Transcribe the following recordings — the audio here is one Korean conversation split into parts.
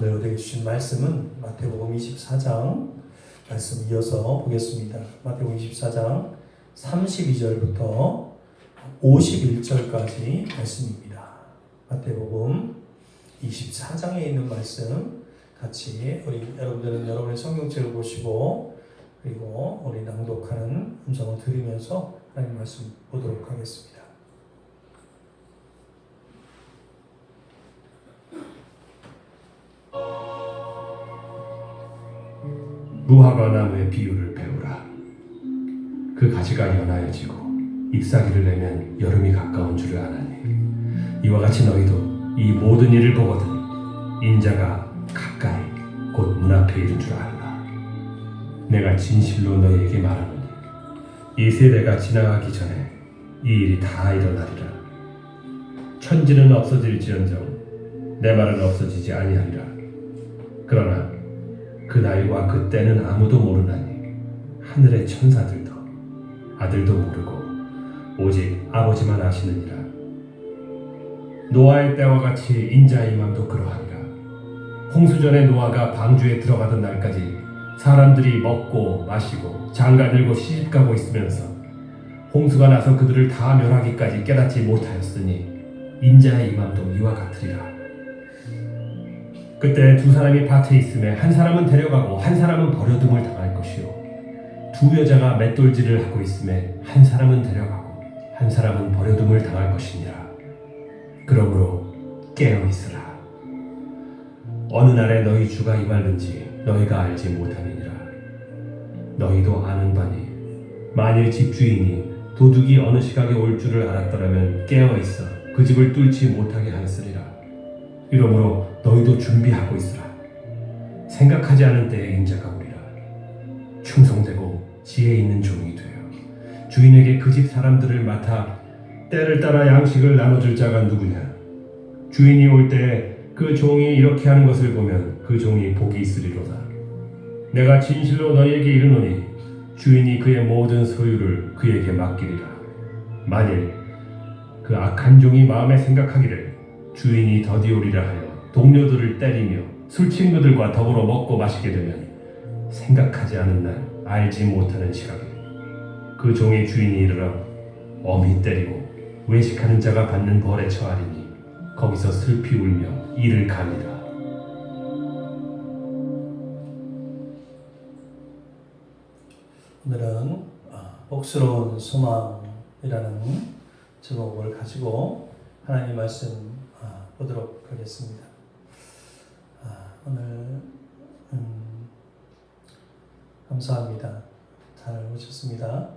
오늘 우리에게 주신 말씀은 마태복음 24장 말씀 이어서 보겠습니다. 마태복음 24장 32절부터 51절까지 말씀입니다. 마태복음 24장에 있는 말씀 같이 여러분들은 여러분의 성경책을 보시고 그리고 우리 낭독하는 음성을 들으면서 하나님 말씀 보도록 하겠습니다. 무화과 나무의 비유를 배우라. 그 가지가 연하여지고 잎사귀를 내면 여름이 가까운 줄을 아나니 이와 같이 너희도 이 모든 일을 보거든 인자가 가까이 곧 문 앞에 이른 줄 알라. 내가 진실로 너희에게 말하노니 이 세대가 지나가기 전에 이 일이 다 일어나리라. 천지는 없어질지언정 내 말은 없어지지 아니하리라. 그러나 그 날과 그 때는 아무도 모르나니 하늘의 천사들도 아들도 모르고 오직 아버지만 아시느니라. 노아의 때와 같이 인자의 임함도 그러하리라. 홍수전에 노아가 방주에 들어가던 날까지 사람들이 먹고 마시고 장가들고 시집가고 있으면서 홍수가 나서 그들을 다 멸하기까지 깨닫지 못하였으니 인자의 임함도 이와 같으리라. 그때 두 사람이 밭에 있음에 한 사람은 데려가고 한 사람은 버려둠을 당할 것이요 두 여자가 맷돌질을 하고 있음에 한 사람은 데려가고 한 사람은 버려둠을 당할 것이니라. 그러므로 깨어 있으라. 어느 날에 너희 주가 임하는지 너희가 알지 못함이니라. 너희도 아는 바니 만일 집주인이 도둑이 어느 시각에 올 줄을 알았더라면 깨어 있어 그 집을 뚫지 못하게 하였으리라. 이러므로 너희도 준비하고 있으라. 생각하지 않은 때에 인자가 오리라. 충성되고 지혜 있는 종이 되어 주인에게 그 집 사람들을 맡아 때를 따라 양식을 나눠줄 자가 누구냐. 주인이 올 때에 그 종이 이렇게 하는 것을 보면 그 종이 복이 있으리로다. 내가 진실로 너희에게 이르노니 주인이 그의 모든 소유를 그에게 맡기리라. 만일 그 악한 종이 마음에 생각하기를 주인이 더디오리라 하여 동료들을 때리며 술 친구들과 더불어 먹고 마시게 되면 생각하지 않은 날 알지 못하는 시각에 그 종의 주인이 이르러 엄히 때리고 외식하는 자가 받는 벌에 처하리니 거기서 슬피 울며 이를 가리라. 오늘은 복스러운 소망이라는 제목을 가지고 하나님 말씀 보도록 하겠습니다. 오늘 감사합니다. 잘 오셨습니다.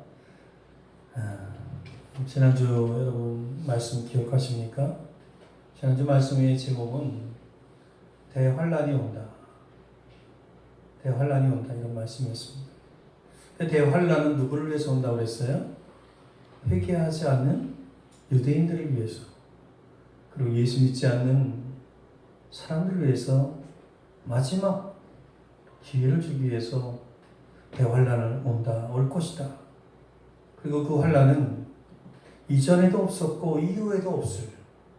지난주 여러분 말씀 기억하십니까? 지난주 말씀의 제목은 대환란이 온다. 대환란이 온다 이런 말씀이었습니다. 대환란은 누구를 위해서 온다고 그랬어요? 회개하지 않는 유대인들을 위해서 그리고 예수 믿지 않는 사람들을 위해서 마지막 기회를 주기 위해서 대환란을 올 것이다. 그리고 그 환란은 이전에도 없었고 이후에도 없을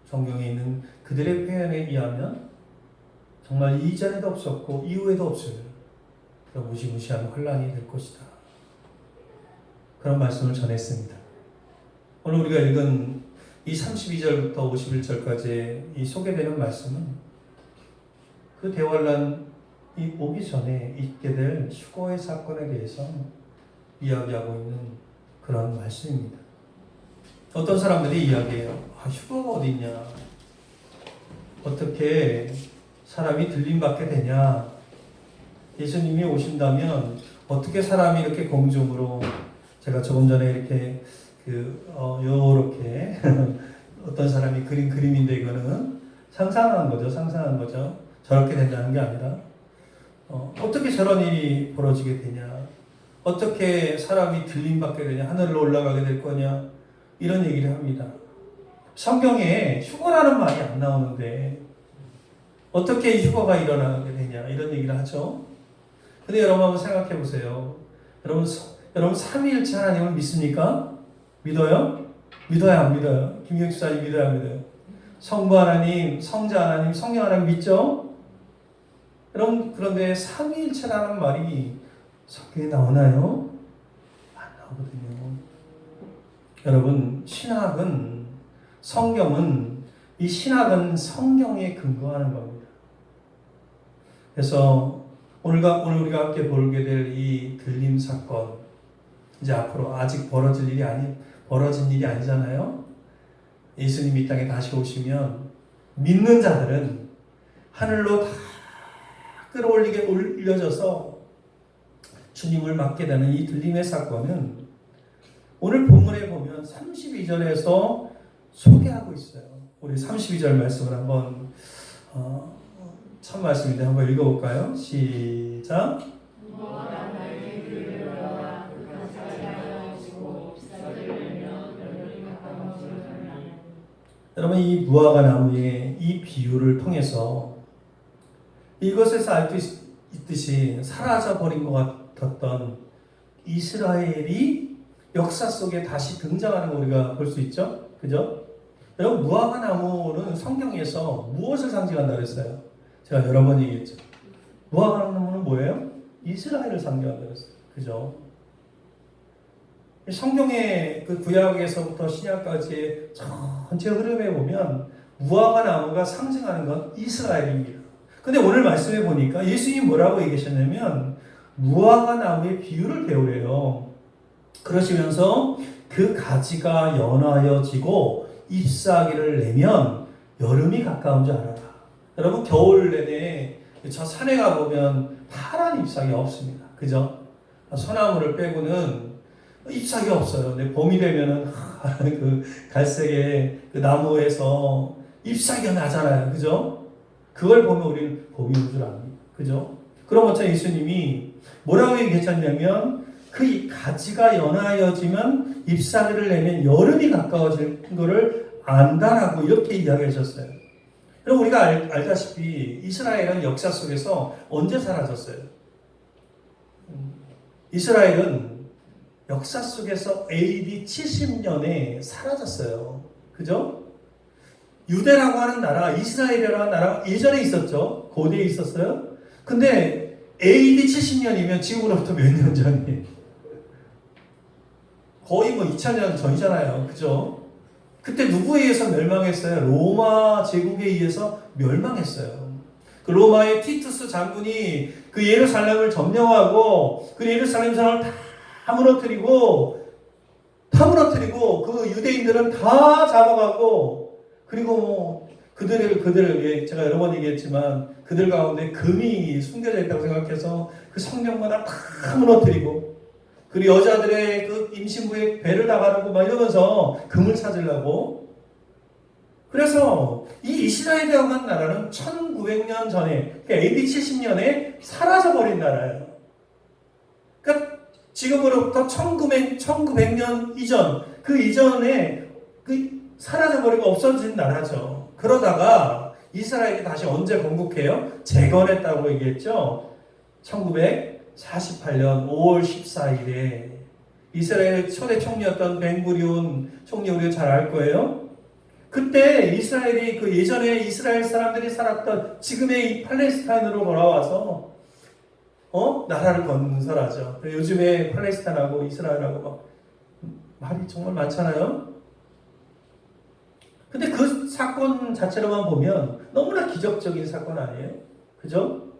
성경에 있는 그들의 표현에 의하면 정말 이전에도 없었고 이후에도 없을 그런 무시무시한 환란이 될 것이다. 그런 말씀을 전했습니다. 오늘 우리가 읽은 이 32절부터 51절까지 이 소개되는 말씀은 그 대환란이 오기 전에 있게 될 휴거의 사건에 대해서 이야기하고 있는 그런 말씀입니다. 어떤 사람들이 이야기해요. 휴거가 어디 있냐? 어떻게 사람이 들림받게 되냐? 예수님이 오신다면 어떻게 사람이 이렇게 공중으로 제가 조금 전에 이렇게 요렇게 어떤 사람이 그린 그림인데 이거는 상상한 거죠. 저렇게 된다는 게 아니라 어떻게 저런 일이 벌어지게 되냐? 어떻게 사람이 들림받게 되냐? 하늘로 올라가게 될 거냐? 이런 얘기를 합니다. 성경에 휴거라는 말이 안 나오는데 어떻게 휴거가 일어나게 되냐? 이런 얘기를 하죠. 근데 여러분 한번 생각해 보세요. 여러분 삼위일체 하나님을 믿습니까? 믿어요? 믿어요, 안 믿어요? 김경 집사님 믿어요, 안 믿어요? 성부 하나님, 성자 하나님, 성령 하나님 믿죠? 여러분, 그런데 삼위일체라는 말이 성경에 나오나요? 안 나오거든요. 여러분, 이 신학은 성경에 근거하는 겁니다. 그래서 오늘 우리가 함께 보게 될 이 들림 사건, 이제 앞으로 아직 벌어진 일이 아니잖아요. 예수님이 이 땅에 다시 오시면 믿는 자들은 하늘로 다 올려져서 주님을 맞게 되는 이 들림의 사건은 오늘 본문에 보면 32절에서 소개하고 있어요. 우리 32절 말씀을 한번 참 말씀인데 한번 읽어볼까요? 시작. 여러분, 이 무화과 나무의 이 비유를 통해서 이것에서 알 수 있듯이 사라져버린 것 같았던 이스라엘이 역사 속에 다시 등장하는 거 우리가 볼 수 있죠? 그죠? 여러분, 무화과 나무는 성경에서 무엇을 상징한다고 했어요? 제가 여러 번 얘기했죠. 무화과 나무는 뭐예요? 이스라엘을 상징한다고 했어요. 그죠? 성경의 그 구약에서부터 신약까지의 전체 흐름에 보면 무화과 나무가 상징하는 건 이스라엘입니다. 근데 오늘 말씀해 보니까 예수님이 뭐라고 얘기하셨냐면 무화과 나무의 비유를 배우래요. 그러시면서 그 가지가 연하여지고 잎사귀를 내면 여름이 가까운 줄 알아라. 여러분, 겨울 내내 저 산에 가보면 파란 잎사귀 없습니다. 그죠? 소나무를 빼고는 잎사귀가 없어요. 근데 봄이 되면은 그 갈색의 그 나무에서 잎사귀가 나잖아요. 그죠? 그걸 보면 우리는 봄이 올 줄 압니다. 그죠? 그런 것처럼 예수님이 뭐라고 얘기하셨냐면 그 가지가 연하여지면 잎사귀를 내면 여름이 가까워질 것을 안다라고 이렇게 이야기하셨어요. 그럼 우리가 알다시피 이스라엘은 역사 속에서 언제 사라졌어요? 이스라엘은 역사 속에서 AD 70년에 사라졌어요. 그죠? 유대라고 하는 나라, 이스라엘이라고 하는 나라 예전에 있었죠. 고대에 있었어요. 근데 AD 70년이면 지금으로부터 몇 년 전이에요? 거의 2000년 전이잖아요. 그죠? 그때 누구에 의해서 멸망했어요? 로마 제국에 의해서 멸망했어요. 그 로마의 티투스 장군이 그 예루살렘을 점령하고 그 예루살렘 사람을 다 무너뜨리고 그 유대인들은 다 잡아가고 그리고 그들을 제가 여러 번 얘기했지만 그들 가운데 금이 숨겨져 있다고 생각해서 그 성령마다 다 무너뜨리고 그리고 여자들의 그 임신부의 배를 다 가르고 막 이러면서 금을 찾으려고. 그래서 이 이스라엘이라고 하는 나라는 1900년 전에 그러니까 AD 70년에 사라져버린 나라예요. 그러니까 지금으로부터 1900년 이전 그 이전에 사라져버리고 없어진 나라죠. 그러다가 이스라엘이 다시 언제 건국해요? 재건했다고 얘기했죠. 1948년 5월 14일에 이스라엘 초대 총리였던 벤구리온 총리 우리가 잘 알 거예요. 그때 이스라엘이 그 예전에 이스라엘 사람들이 살았던 지금의 이 팔레스타인으로 돌아와서 나라를 건설하죠. 요즘에 팔레스타인하고 이스라엘하고 막 말이 정말 많잖아요. 근데 그 사건 자체로만 보면 너무나 기적적인 사건 아니에요? 그죠?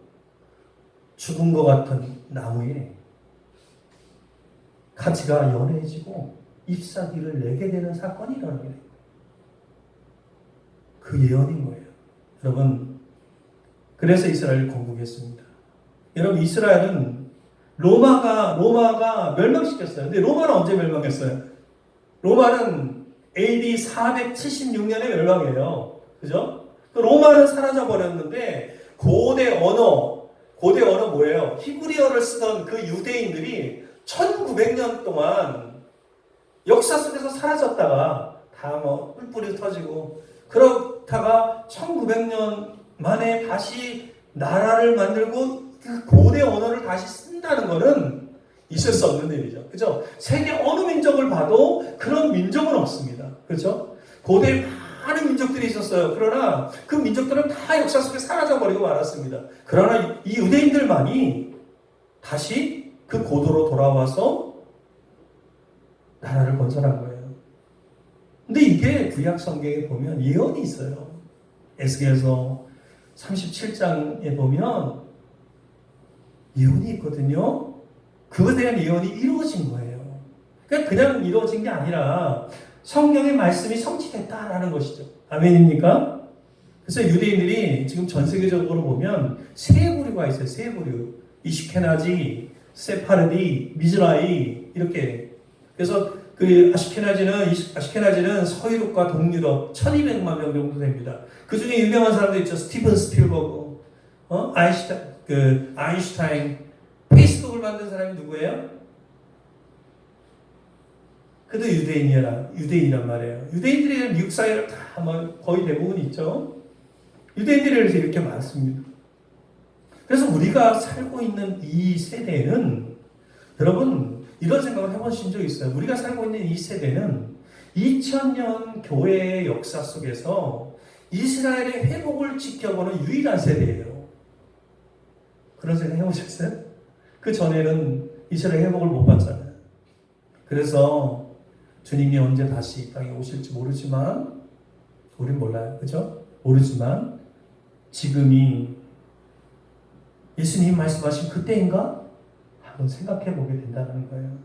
죽은 것 같은 나무에 가지가 연해지고 잎사귀를 내게 되는 사건이 일어나게 됩니다. 그 예언인 거예요. 여러분, 그래서 이스라엘을 건국했습니다. 여러분, 이스라엘은 로마가 멸망시켰어요. 근데 로마는 언제 멸망했어요? 로마는 AD 476년에 멸망해요. 그죠? 로마는 사라져 버렸는데 고대 언어 뭐예요? 히브리어를 쓰던 그 유대인들이 1900년 동안 역사 속에서 사라졌다가 다 뿔뿔이 터지고 그렇다가 1900년 만에 다시 나라를 만들고 그 고대 언어를 다시 쓴다는 것은 있을 수 없는 일이죠. 그죠? 세계 어느 민족을 봐도 그런 민족은 없습니다. 그렇죠? 고대 많은 민족들이 있었어요. 그러나 그 민족들은 다 역사 속에 사라져버리고 말았습니다. 그러나 이 유대인들만이 다시 그 고도로 돌아와서 나라를 건설한 거예요. 근데 이게 구약 성경에 보면 예언이 있어요. 에스겔서 37장에 보면 예언이 있거든요. 그거에 대한 예언이 이루어진 거예요. 그러니까 그냥 이루어진 게 아니라 성경의 말씀이 성취됐다라는 것이죠. 아멘입니까? 그래서 유대인들이 지금 전 세계적으로 보면 세 부류가 있어요. 세 부류. 이슈케나지, 세파르디, 미즈라이 이렇게. 그래서 그 아시케나지는 서유럽과 동유럽 1200만 명 정도 됩니다. 그 중에 유명한 사람들 있죠. 스티븐 스필버그, 아인슈타인, 페이스북을 만든 사람이 누구예요? 그도 유대인이란 말이에요. 유대인들이 미국 사회를 다 거의 대부분 있죠. 유대인들이 이렇게 많습니다. 그래서 우리가 살고 있는 이 세대는 여러분 이런 생각을 해보신 적 있어요? 우리가 살고 있는 이 세대는 2000년 교회의 역사 속에서 이스라엘의 회복을 지켜보는 유일한 세대예요. 그런 생각 해보셨어요? 그 전에는 이스라엘 회복을 못 봤잖아요. 그래서 주님이 언제 다시 이 땅에 오실지 모르지만 우린 몰라요. 그죠? 모르지만 지금이 예수님 말씀하신 그때인가? 한번 생각해 보게 된다는 거예요.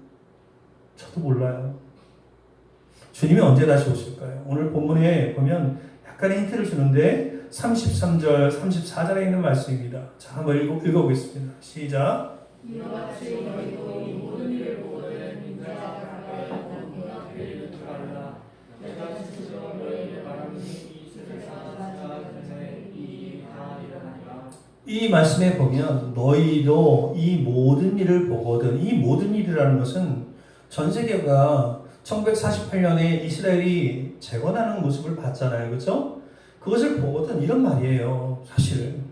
저도 몰라요. 주님이 언제 다시 오실까요? 오늘 본문에 보면 약간의 힌트를 주는데 33절, 34절에 있는 말씀입니다. 자, 한번 읽어보겠습니다. 시작. 이같이 너희도 이 모든 일을 보거든 인자가 가까이 왔다는 그를 줄 알라. 내가 스스로 너희에게 말하니 이 세상 전에 이 일이 다 일어나리라. 이 말씀에 보면 너희도 이 모든 일을 보거든. 이 모든 일이라는 것은 전 세계가 1948년에 이스라엘이 재건하는 모습을 봤잖아요. 그렇죠? 그것을 보거든 이런 말이에요. 사실은.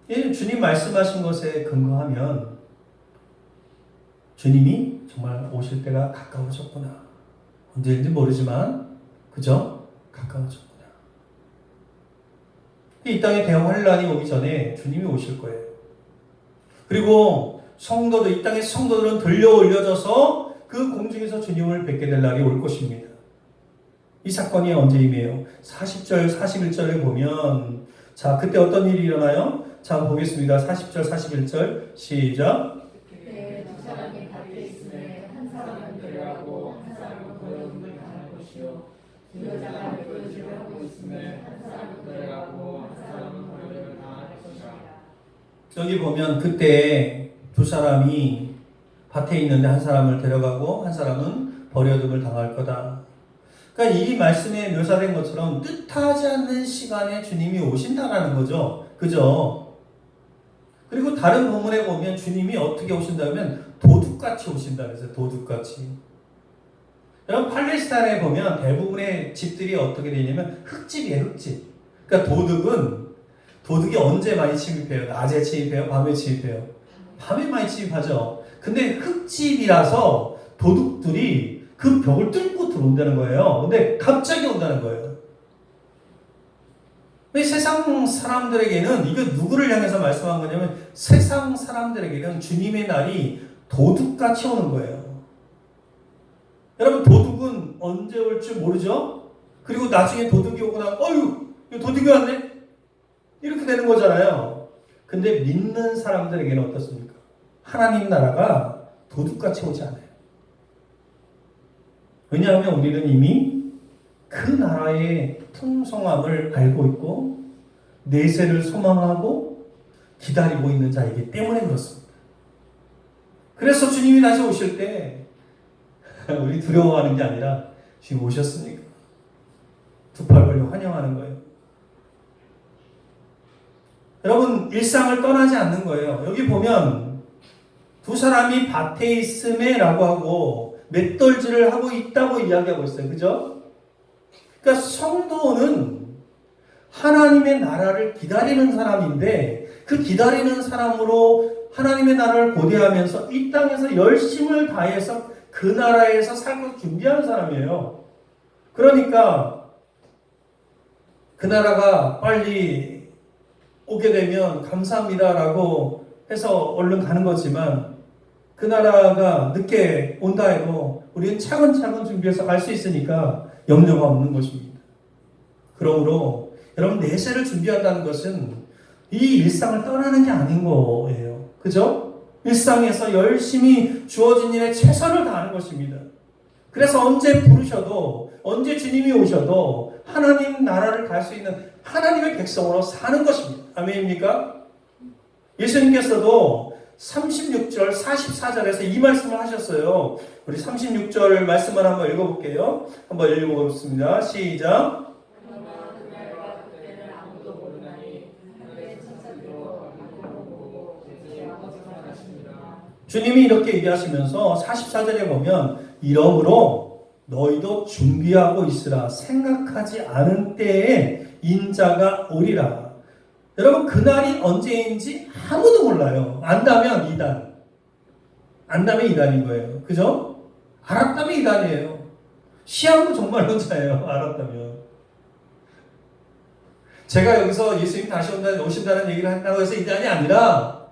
주님 말씀하신 것에 근거하면 주님이 정말 오실 때가 가까워졌구나. 언제인지 모르지만 그죠? 가까워졌구나. 이 땅에 대환란이 오기 전에 주님이 오실 거예요. 그리고 이 땅의 성도들은 들려 올려져서 그 공중에서 주님을 뵙게 될 날이 올 것입니다. 이 사건이 언제임이에요? 40절, 41절에 보면 자, 그때 어떤 일이 일어나요? 자, 한번 보겠습니다. 40절, 41절 시작. 그때 두 사람이 밭에 있으면 한 사람은 데려가고 한 사람은 버려둠을 당할 것이요 두 여자가 맺어지려 하고 있으면 한 사람은 데려가고 한 사람은 버려둠을 당할 것이라. 여기 보면 그때 두 사람이 밭에 있는데 한 사람을 데려가고 한 사람은 버려둠을 당할 거다. 그러니까 이 말씀에 묘사된 것처럼 뜻하지 않는 시간에 주님이 오신다라는 거죠. 그죠? 그리고 다른 본문에 보면 주님이 어떻게 오신다면 도둑같이 오신다 그래서 도둑같이. 여러분 팔레스타인에 보면 대부분의 집들이 어떻게 되냐면 흙집이에요. 흙집. 그러니까 도둑이 언제 많이 침입해요? 낮에 침입해요? 밤에 침입해요? 밤에 많이 침입하죠. 근데 흙집이라서 도둑들이 그 벽을 뚫고 들어온다는 거예요. 근데 갑자기 온다는 거예요. 세상 사람들에게는 이거 누구를 향해서 말씀한 거냐면 세상 사람들에게는 주님의 날이 도둑같이 오는 거예요. 여러분 도둑은 언제 올지 모르죠? 그리고 나중에 도둑이 오고 나면 어휴 도둑이 왔네? 이렇게 되는 거잖아요. 근데 믿는 사람들에게는 어떻습니까? 하나님 나라가 도둑같이 오지 않아요. 왜냐하면 우리는 이미 그 나라의 풍성함을 알고 있고 내세를 소망하고 기다리고 있는 자이기 때문에 그렇습니다. 그래서 주님이 다시 오실 때 우리 두려워하는 게 아니라 지금 오셨으니까 두 팔 벌려 환영하는 거예요. 여러분 일상을 떠나지 않는 거예요. 여기 보면 두 사람이 밭에 있음에 라고 하고 맷돌질을 하고 있다고 이야기하고 있어요. 그죠? 그러니까 성도는 하나님의 나라를 기다리는 사람인데 그 기다리는 사람으로 하나님의 나라를 고대하면서 이 땅에서 열심을 다해서 그 나라에서 살고 준비하는 사람이에요. 그러니까 그 나라가 빨리 오게 되면 감사합니다라고 해서 얼른 가는 거지만 그 나라가 늦게 온다 해도 우리는 차근차근 준비해서 갈 수 있으니까 염려가 없는 것입니다. 그러므로 여러분 내세를 준비한다는 것은 이 일상을 떠나는 게 아닌 거예요. 그죠? 일상에서 열심히 주어진 일에 최선을 다하는 것입니다. 그래서 언제 부르셔도 언제 주님이 오셔도 하나님 나라를 갈 수 있는 하나님의 백성으로 사는 것입니다. 아멘입니까? 예수님께서도 36절, 44절에서 이 말씀을 하셨어요. 우리 36절 말씀을 한번 읽어볼게요. 한번 읽어보겠습니다. 시작. 주님이 이렇게 얘기하시면서 44절에 보면 이러므로 너희도 준비하고 있으라. 생각하지 않은 때에 인자가 오리라. 여러분 그날이 언제인지 아무도 몰라요. 안다면 이단. 안다면 이단인 거예요. 그죠? 알았다면 이단이에요. 시험도 정말 혼자예요. 알았다면. 제가 여기서 예수님 다시 오신다는 얘기를 한다고 해서 이단이 아니라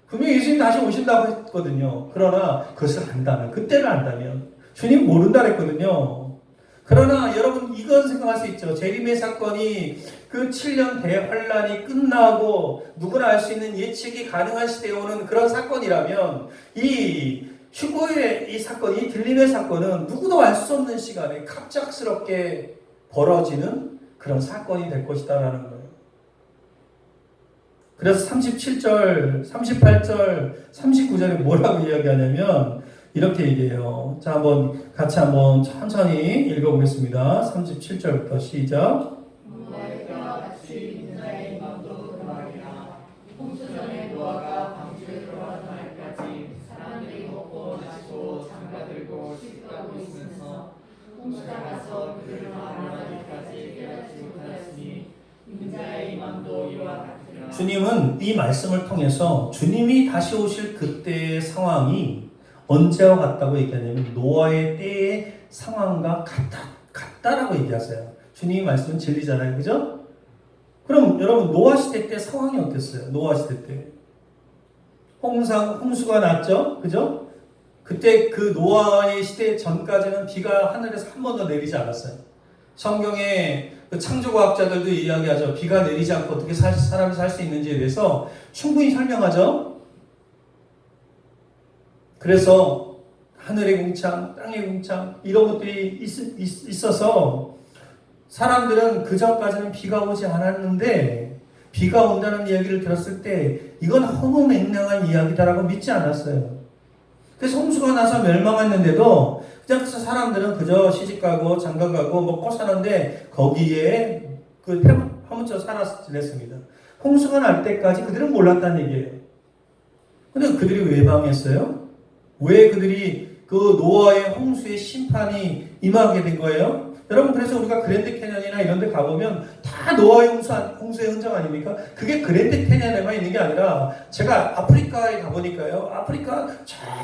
분명히 예수님 다시 오신다고 했거든요. 그러나 그것을 안다면, 그때를 안다면 주님 모른다 그랬거든요. 그러나 여러분 이건 생각할 수 있죠. 재림의 사건이 그 7년 대환란이 끝나고 누구나 알 수 있는 예측이 가능한 시대에 오는 그런 사건이라면 이 휴거의 이 사건, 이 들림의 사건은 누구도 알 수 없는 시간에 갑작스럽게 벌어지는 그런 사건이 될 것이다라는 거예요. 그래서 37절, 38절, 39절에 뭐라고 이야기하냐면 이렇게 얘기해요. 자, 한번 같이 한번 천천히 읽어보겠습니다. 37절부터 시작. 노아가 같이 인자의 마음도 그러하리라. 홍수전에 노아가 방주에 들어간 날까지 사람들이 먹고 마시고 장가들고 식사하고 있으면서 홍수가 가서 그들을 마지막까지 깨닫지 못하였으니 인자의 마음도 이와 같으리라. 주님은 이 말씀을 통해서 주님이 다시 오실 그때의 상황이 언제와 같다고 얘기하냐면 노아의 때의 상황과 같다라고 얘기하세요. 주님이 말씀은 진리잖아요. 그죠? 그럼 여러분 노아 시대 때 상황이 어땠어요? 노아 시대 때 홍수가 났죠? 그죠? 그때 그 노아의 시대 전까지는 비가 하늘에서 한 번도 내리지 않았어요. 성경에 그 창조과학자들도 이야기하죠. 비가 내리지 않고 어떻게 사람이 살 수 있는지에 대해서 충분히 설명하죠. 그래서 하늘의 궁창, 땅의 궁창 이런 것들이 있어서 사람들은 그 전까지는 비가 오지 않았는데 비가 온다는 이야기를 들었을 때 이건 허무맹랑한 이야기다라고 믿지 않았어요. 그래서 홍수가 나서 멸망했는데도 그냥 사람들은 그저 시집가고 장가가고 먹고 사는데 거기에 그 파묻혀 살아서 지냈습니다. 홍수가 날 때까지 그들은 몰랐다는 얘기예요. 근데 그들이 왜 망했어요? 왜 그들이 그 노아의 홍수의 심판이 임하게 된 거예요? 여러분 그래서 우리가 그랜드 캐년이나 이런 데 가보면 다 노아의 홍수의 흔적 아닙니까? 그게 그랜드 캐년에만 있는 게 아니라 제가 아프리카에 가보니까요. 아프리카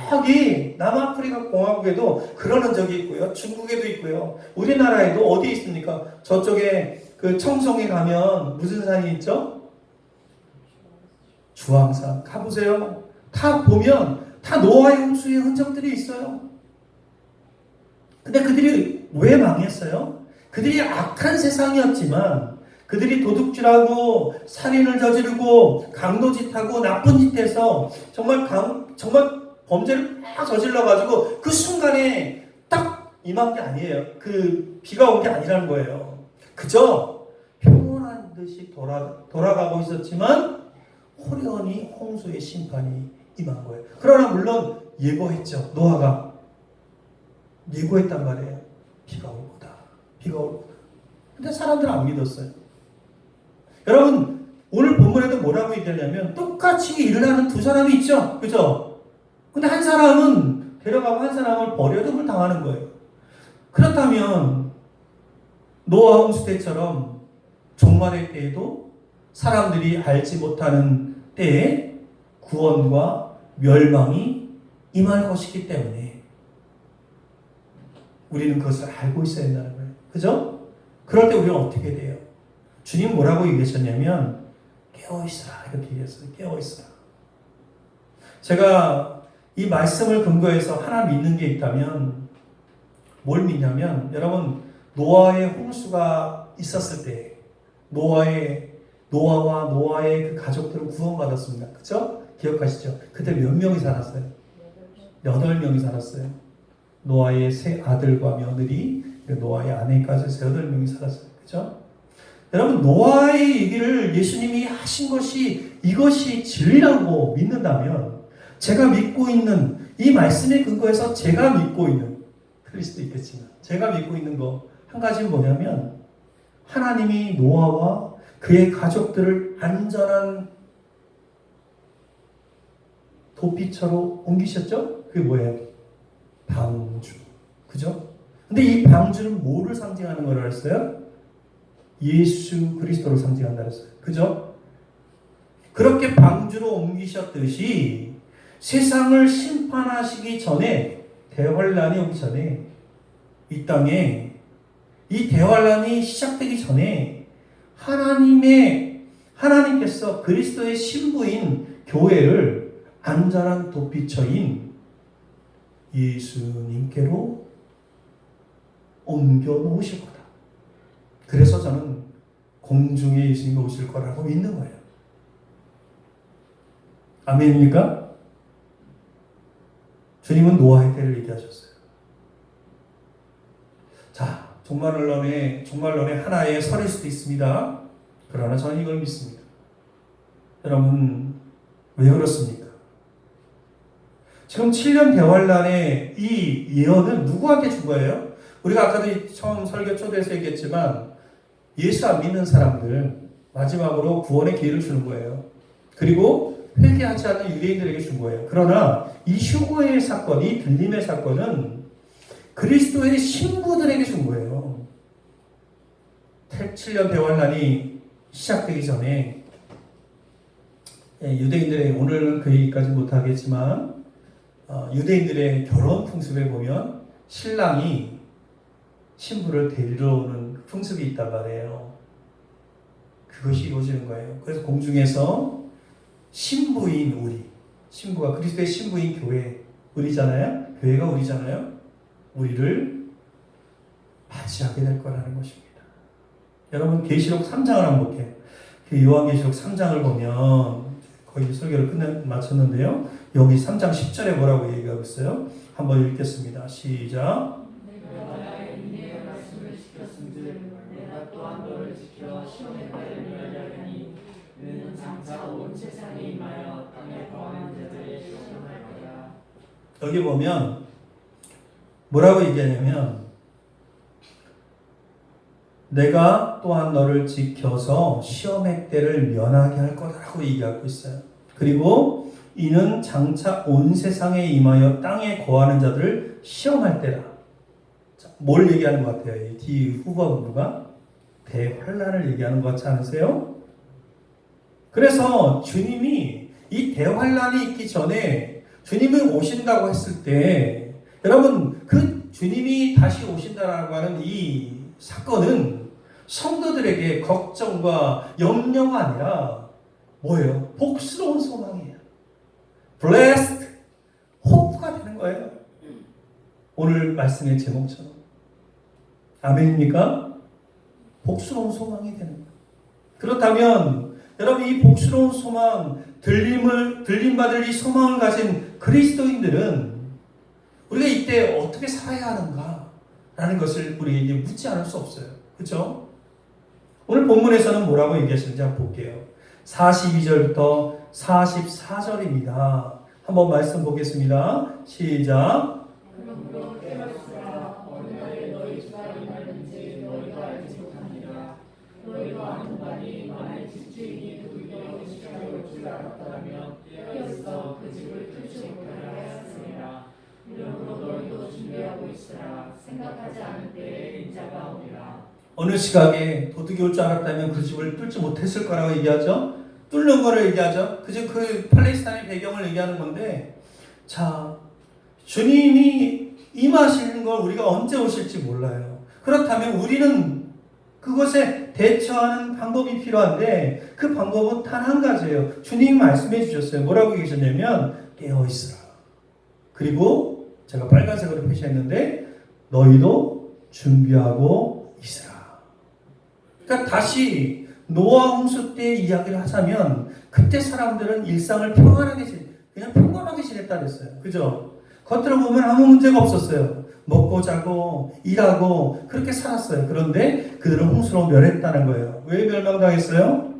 저기 남아프리카 공화국에도 그런 흔적이 있고요. 중국에도 있고요. 우리나라에도 어디 있습니까? 저쪽에 그 청송에 가면 무슨 산이 있죠? 주황산. 가보세요. 다 보면 다 노아의 홍수의 흔적들이 있어요. 근데 그들이 왜 망했어요? 그들이 악한 세상이었지만 그들이 도둑질하고 살인을 저지르고 강도짓하고 나쁜 짓해서 정말 범죄를 막 저질러가지고 그 순간에 딱 임한 게 아니에요. 그 비가 온 게 아니라는 거예요. 그저 평온한 듯이 돌아가고 있었지만 호련히 홍수의 심판이 임한 거예요. 그러나 물론 예고했죠. 노아가 예고했단 말이에요. 비가 올 거다. 비가 올 거다. 근데 사람들은 안 믿었어요. 여러분 오늘 본문에도 뭐라고 얘기하냐면 똑같이 일을 하는 두 사람이 있죠. 그죠? 근데 한 사람은 데려가고 한 사람을 버려둠을 당하는 거예요. 그렇다면 노아 홍수 때처럼 종말의 때에도 사람들이 알지 못하는 때에 구원과 멸망이 임할 것이기 때문에 우리는 그것을 알고 있어야 한다는 거예요. 그죠? 그럴 때 우리는 어떻게 돼요? 주님 뭐라고 얘기하셨냐면 깨어있으라 이렇게 얘기했어요. 깨어있으라. 제가 이 말씀을 근거해서 하나 믿는 게 있다면 뭘 믿냐면 여러분 노아의 홍수가 있었을 때 노아와 노아의 그 가족들은 구원받았습니다. 그죠? 기억하시죠? 그때 몇 명이 살았어요? 8명이 살았어요. 노아의 세 아들과 며느리, 노아의 아내까지 해서 8명이 살았어요. 그죠? 여러분, 노아의 얘기를 예수님이 하신 것이 이것이 진리라고 믿는다면 제가 믿고 있는 이 말씀에 근거해서 제가 믿고 있는 틀릴 수도 있겠지만 제가 믿고 있는 거 한 가지는 뭐냐면 하나님이 노아와 그의 가족들을 안전한 도피처로 옮기셨죠? 그게 뭐예요? 방주. 그죠? 근데 이 방주는 뭐를 상징하는 걸 알았어요? 예수 그리스도를 상징한다 그랬어요. 그죠? 그렇게 방주로 옮기셨듯이 세상을 심판하시기 전에 대환란이 오기 전에 이 땅에 이 대환란이 시작되기 전에 하나님께서 그리스도의 신부인 교회를 안전한 도피처인 예수님께로 옮겨 놓으실 거다. 그래서 저는 공중에 예수님이 오실 거라고 믿는 거예요. 아멘입니까? 주님은 노아의 때를 얘기하셨어요. 자, 종말론의 하나의 설일 수도 있습니다. 그러나 저는 이걸 믿습니다. 여러분, 왜 그렇습니까? 지금 7년 대환란의 이 예언은 누구한테 준 거예요? 우리가 아까도 처음 설교 초대에서 얘기했지만 예수 안 믿는 사람들 마지막으로 구원의 기회를 주는 거예요. 그리고 회개하지 않는 유대인들에게 준 거예요. 그러나 이 휴거의 사건, 이 들림의 사건은 그리스도의 신부들에게 준 거예요. 7년 대환란이 시작되기 전에 유대인들의, 오늘은 그 얘기까지 못하겠지만 유대인들의 결혼 풍습에 보면 신랑이 신부를 데리러 오는 풍습이 있단 말이에요. 그것이 이루어지는 거예요. 그래서 공중에서 신부인 우리, 신부가 그리스도의 신부인 교회, 우리잖아요. 교회가 우리잖아요. 우리를 맞이하게 될 거라는 것입니다. 여러분 계시록 3장을 한번 볼게요. 그 요한계시록 3장을 보면 거의 설교를 마쳤는데요. 여기 3장 10절에 뭐라고 얘기하고 있어요? 한번 읽겠습니다. 시작. 내가 나의 인내의 말씀을 지켰은즉 내가 또한 너를 지켜 시험의 때를 면하려니 너는 장차 온 세상에 임하여 땅에 거하는 자들의 시험할 거야. 여기 보면 뭐라고 얘기하냐면 내가 또한 너를 지켜서 시험의 때를 면하게 할 거라고 얘기하고 있어요. 그리고 이는 장차 온 세상에 임하여 땅에 거하는 자들을 시험할 때라. 자, 뭘 얘기하는 것 같아요? 이 뒤 후반부가 대환란을 얘기하는 것 같지 않으세요? 그래서 주님이 이 대환란이 있기 전에 주님이 오신다고 했을 때 여러분 그 주님이 다시 오신다라고 하는 이 사건은 성도들에게 걱정과 염려가 아니라 뭐예요? 복스러운 소망이에요. Blessed hope가 되는 거예요. 오늘 말씀의 제목처럼. 아멘입니까? 복스러운 소망이 되는 거예요. 그렇다면 여러분 이 복스러운 소망, 들림받을 이 소망을 가진 그리스도인들은 우리가 이때 어떻게 살아야 하는가? 라는 것을 우리에게 묻지 않을 수 없어요. 그렇죠? 오늘 본문에서는 뭐라고 얘기하시는지 한번 볼게요. 42절부터 44절입니다. 한번 말씀 보겠습니다. 시작. 그러므로 깨달으라 어느 날에 너희 주가 임하는지 너희가 알지 못하니라. 너희가 아는 바니 만일 집주인이 도둑이 시간에 올 줄 알았다면 깨어있어 그 집을 뚫지 못하게 하였으리라. 이러므로 너희도 준비하고 있으라. 생각하지 않을 때에 인자가 오리라. 어느 시각에 도둑이 올 줄 알았다면 그 집을 뚫지 못했을 거라고 얘기하죠. 뚫는 거를 얘기하죠. 그 팔레스타인의 배경을 얘기하는 건데, 자, 주님이 임하시는 걸 우리가 언제 오실지 몰라요. 그렇다면 우리는 그것에 대처하는 방법이 필요한데 그 방법은 단 한 가지예요. 주님이 말씀해 주셨어요. 뭐라고 계셨냐면 깨어 있으라. 그리고 제가 빨간색으로 표시했는데 너희도 준비하고 있으라. 그러니까 다시 노아 홍수 때 이야기를 하자면 그때 사람들은 일상을 그냥 평범하게 지냈다 그랬어요. 그죠? 겉으로 보면 아무 문제가 없었어요. 먹고 자고 일하고 그렇게 살았어요. 그런데 그들은 홍수로 멸했다는 거예요. 왜 멸망당했어요?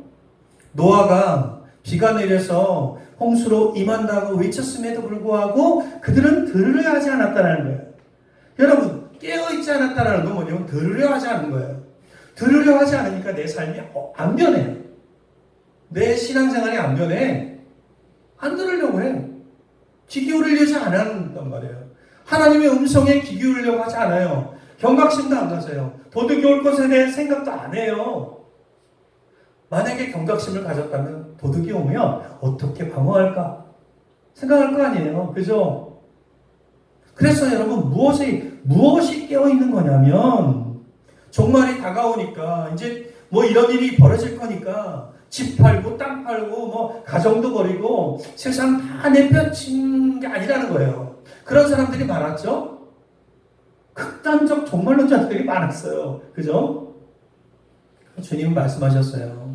노아가 비가 내려서 홍수로 임한다고 외쳤음에도 불구하고 그들은 들으려 하지 않았다는 거예요. 여러분, 깨어있지 않았다는 건 뭐냐면 들으려 하지 않는 거예요. 들으려 하지 않으니까 내 삶이 안 변해요. 내 신앙생활이 안 변해. 안 들으려고 해. 귀 기울이려지 않았단 말이에요. 하나님의 음성에 귀 기울이려고 하지 않아요. 경각심도 안 가져요. 도둑이 올 것에 대한 생각도 안 해요. 만약에 경각심을 가졌다면 도둑이 오면 어떻게 방어할까? 생각할 거 아니에요. 그죠? 그래서 여러분 무엇이 깨어있는 거냐면 종말이 다가오니까 이제 뭐 이런 일이 벌어질 거니까 집 팔고 땅 팔고 뭐 가정도 버리고 세상 다 내팽친 게 아니라는 거예요. 그런 사람들이 많았죠? 극단적 종말론자들이 많았어요. 그죠? 주님은 말씀하셨어요.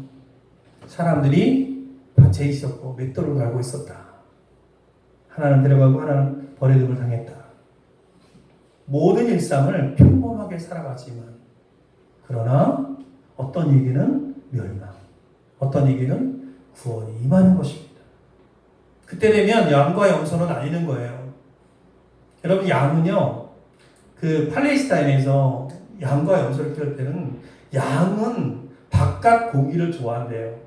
사람들이 밭에 있었고 맷돌을 갈고 있었다. 하나는 데려가고 하나는 버려둠을 당했다. 모든 일상을 평범하게 살아가지만 그러나 어떤 얘기는 멸망, 어떤 얘기는 구원이 임하는 것입니다. 그때 되면 양과 염소는 나뉘는 거예요. 여러분 양은요, 그 팔레스타인에서 양과 염소를 키울 때는 양은 바깥 고기를 좋아한대요.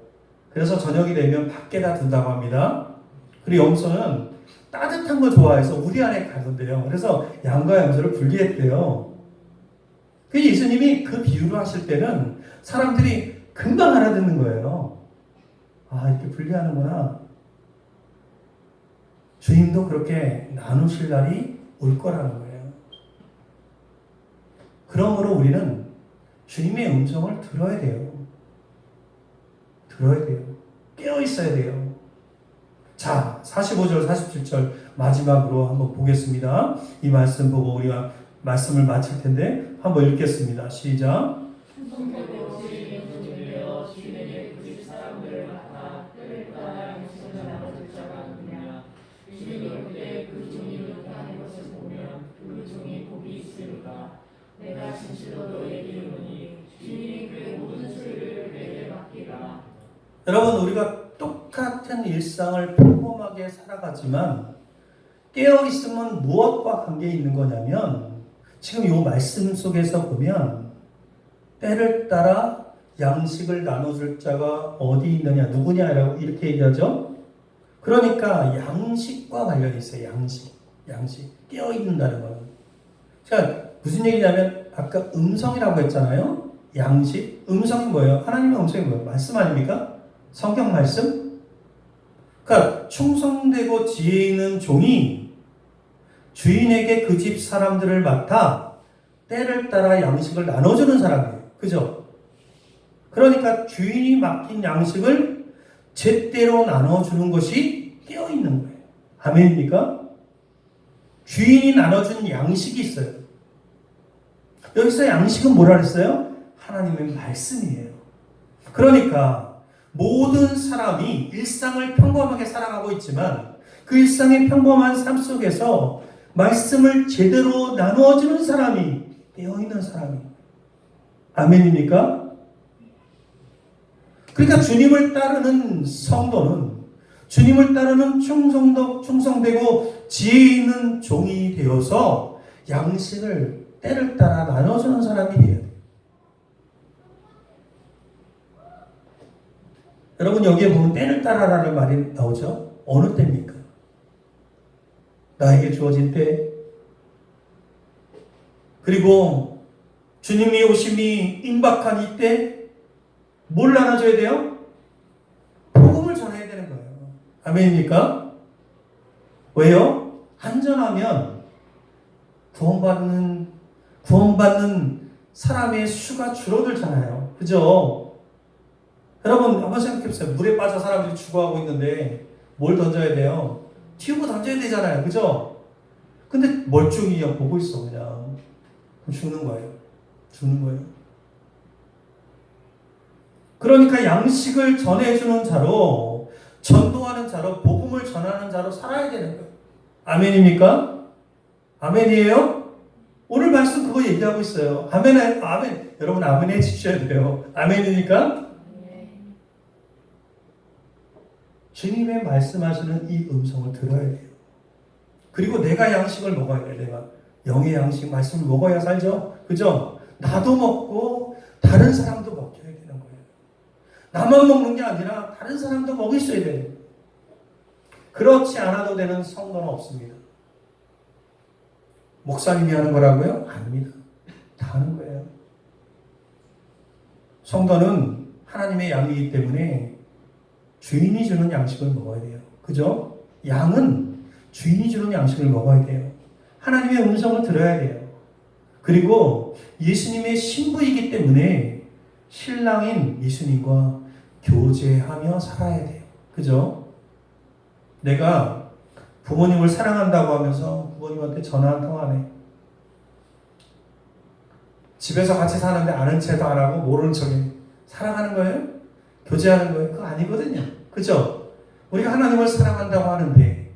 그래서 저녁이 되면 밖에다 둔다고 합니다. 그리고 염소는 따뜻한 거 좋아해서 우리 안에 가던데요. 그래서 양과 염소를 분리했대요. 그 예수님이 그 비유를 하실 때는 사람들이 금방 알아듣는 거예요. 아, 이렇게 분리하는구나. 주님도 그렇게 나누실 날이 올 거라는 거예요. 그러므로 우리는 주님의 음성을 들어야 돼요. 들어야 돼요. 깨어 있어야 돼요. 자, 45절, 47절 마지막으로 한번 보겠습니다. 이 말씀 보고 우리가 말씀을 마칠 텐데 한번 읽겠습니다. 시작. 내가 진실로 너에게 이르노니 주인이 그의 모든 소유를 내게 맡기라. 여러분, 우리가 똑같은 일상을 평범하게 살아가지만 깨어있으면 무엇과 관계 있는 거냐면 지금 이 말씀 속에서 보면 때를 따라 양식을 나눠줄 자가 어디 있느냐, 누구냐라고 이렇게 얘기하죠. 그러니까 양식과 관련이 있어요. 양식. 깨어있는다는 거는. 자, 무슨 얘기냐면 아까 음성이라고 했잖아요. 양식. 음성이 뭐예요? 하나님의 음성이 뭐예요? 말씀 아닙니까? 성경 말씀? 그러니까 충성되고 지혜 있는 종이 주인에게 그 집 사람들을 맡아 때를 따라 양식을 나눠주는 사람이에요. 그죠? 그러니까 주인이 맡긴 양식을 제때로 나눠주는 것이 깨어있는 거예요. 아멘입니까? 주인이 나눠준 양식이 있어요. 여기서 양식은 뭐라 그랬어요? 하나님의 말씀이에요. 그러니까 모든 사람이 일상을 평범하게 살아가고 있지만 그 일상의 평범한 삶 속에서 말씀을 제대로 나누어주는 사람이 깨어있는 사람이. 아멘입니까? 그러니까 주님을 따르는 성도는 주님을 따르는 충성되고 지혜 있는 종이 되어서 양식을 때를 따라 나눠주는 사람이 돼야 돼요. 여러분 여기에 보면 때를 따라라는 말이 나오죠. 어느 때입니까? 나에게 주어진 때. 그리고 주님이 오심이 임박한 이때 뭘 나눠줘야 돼요? 복음을 전해야 되는 거예요. 아멘입니까? 왜요? 안전하면 구원받는 사람의 수가 줄어들잖아요. 그죠? 여러분 한번 생각해보세요. 물에 빠져 사람들이 죽어가고 있는데 뭘 던져야 돼요? 튜브 던져야 되잖아요. 그죠? 근데 멀쩡히 그냥 보고 있어. 그냥 죽는 거예요. 죽는 거예요. 그러니까 양식을 전해주는 자로, 전도하는 자로, 복음을 전하는 자로 살아야 되는 거예요. 아멘입니까? 아멘이에요? 오늘 말씀 그거 얘기하고 있어요. 아멘, 아멘. 여러분 아멘 해주셔야 돼요. 아멘이니까? 주님의 말씀하시는 이 음성을 들어야 돼요. 그리고 내가 양식을 먹어야 돼요. 내가 영의 양식 말씀을 먹어야 살죠. 그죠? 나도 먹고 다른 사람도 먹여야 되는 거예요. 나만 먹는 게 아니라 다른 사람도 먹일 수 있어야 돼요. 그렇지 않아도 되는 성도는 없습니다. 목사님이 하는 거라고요? 아닙니다. 다 하는 거예요. 성도는 하나님의 양이기 때문에 주인이 주는 양식을 먹어야 돼요. 그죠? 양은 주인이 주는 양식을 먹어야 돼요. 하나님의 음성을 들어야 돼요. 그리고 예수님의 신부이기 때문에 신랑인 예수님과 교제하며 살아야 돼요. 그죠? 내가 부모님을 사랑한다고 하면서 부모님한테 전화 한 통 안 해. 집에서 같이 사는데 아는 체도 안 하고 모르는 척해. 사랑하는 거예요? 교제하는 거예요? 그거 아니거든요. 그죠? 우리가 하나님을 사랑한다고 하는데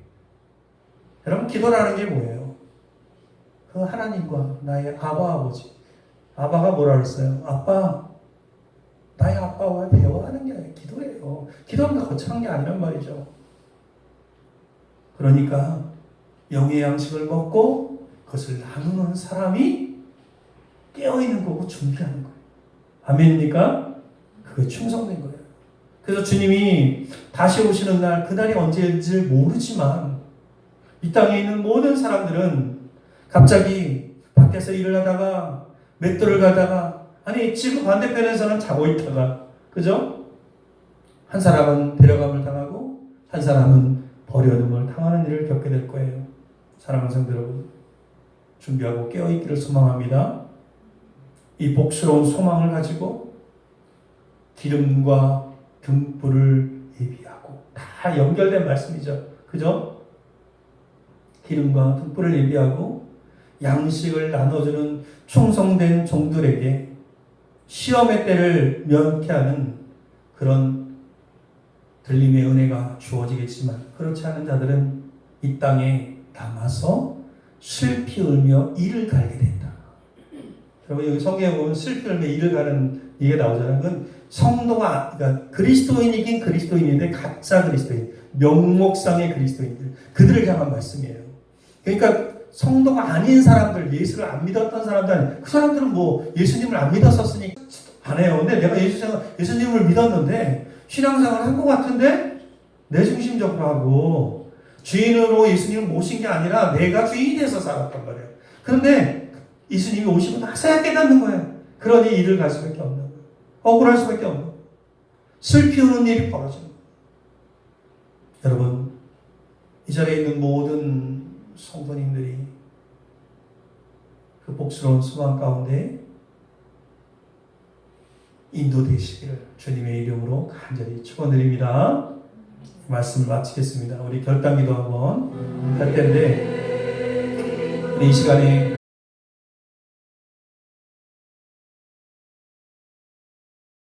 여러분 기도라는 게 뭐예요? 그 하나님과 나의 아바 아버지. 아바가 뭐라 그랬어요? 아빠, 나의 아빠와 대화하는 게 기도예요. 기도는 거창한 게 아니란 말이죠. 그러니까 영의 양식을 먹고 그것을 나누는 사람이 깨어있는 거고 준비하는 거예요. 아멘입니까? 그게 충성된 거예요. 그래서 주님이 다시 오시는 날, 그날이 언제인지 모르지만 이 땅에 있는 모든 사람들은 갑자기 밖에서 일을 하다가 맷돌을 가다가 아니 지구 반대편에서는 자고 있다가 그죠? 한 사람은 데려감을 당하고 한 사람은 버려둠을 당하는 일을 겪게 될 거예요. 사랑하는 성도 여러분, 준비하고 깨어있기를 소망합니다. 이 복스러운 소망을 가지고 기름과 등불을 예비하고, 다 연결된 말씀이죠. 그죠? 기름과 등불을 예비하고 양식을 나눠주는 충성된 종들에게 시험의 때를 면케하는 그런 들림의 은혜가 주어지겠지만, 그렇지 않은 자들은 이 땅에 남아서 슬피 울며 이를 갈게 된다. 여러분 여기 성경에 보면 슬피 울며 이를 가는 얘기가 나오잖아요. 그건 성도가, 그러니까 그리스도인이긴 그리스도인인데 가짜 그리스도인, 명목상의 그리스도인들, 그들을 향한 말씀이에요. 그러니까 성도가 아닌 사람들, 예수를 안 믿었던 사람들, 그 사람들은 뭐 예수님을 안 믿었었으니까 안 해요. 근데 내가 예수님을 믿었는데 신앙생활을 한 것 같은데 내 중심적으로 하고 주인으로 예수님을 모신 게 아니라 내가 주인이 돼서 살았단 말이에요. 그런데 예수님이 오시고 나서야 깨닫는 거예요. 그러니 이를 갈 수밖에 없는 거예요. 억울할 수밖에 없는 거예요. 슬피 우는 일이 벌어지는 거예요. 여러분, 이 자리에 있는 모든 성도님들이 그 복스러운 소망 가운데 인도되시기를 주님의 이름으로 간절히 축원드립니다. 말씀을 마치겠습니다. 우리 결단기도 한번 할 텐데, 우리 이 시간에